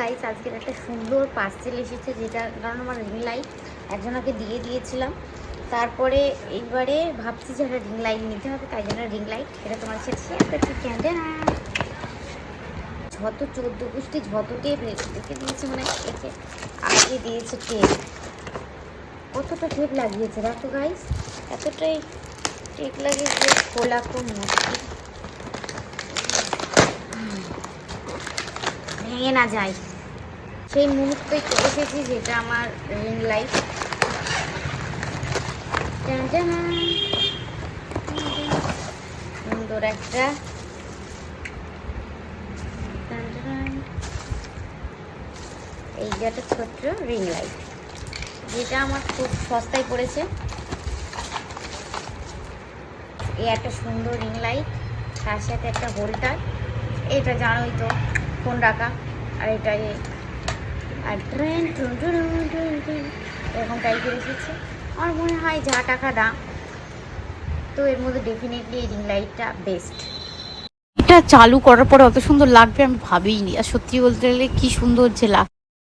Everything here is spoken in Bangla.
গাইস, আজকের একটা সুন্দর পার্সেল এসেছে, যেটা কারণ আমার রিং লাইট একজনকে দিয়ে দিয়েছিলাম। তারপরে এইবারে ভাবছি যে একটা রিং লাইট নিতে হবে, তাই জন্য রিং লাইট এটা তোমার সাথে শেয়ার করছি। যত 14 গোষ্ঠী যত টেপ রেখে দিয়েছে, মানে একে আগে দিয়েছে টেপ। কতটা টেপ লাগিয়েছে দেখো গাইস, এতটাই টেপ লাগিয়েছে, খোলা খুব মুশকিল, ভেঙে না যায়। সেই মুহূর্তে এসেছি যেটা আমার রিং লাইট। সুন্দর একটা এই যে একটা ছোট্ট রিং লাইট, যেটা আমার খুব সস্তায় পড়েছে। এই একটা সুন্দর রিং লাইট, তার সাথে একটা হোল্ডার, এটা জানোই তো ফোন রাখা, আর এটা আর ট্রেন এরকম টাইপের এসেছে। আমার মনে হয় যা টাকা দাম, তো এর মধ্যে ডেফিনেটলি এই রিং লাইটটা বেস্ট। এটা চালু করার পরে অত সুন্দর লাগবে আমি ভাবিনি, আর সত্যি বলতে গেলে কি সুন্দর যে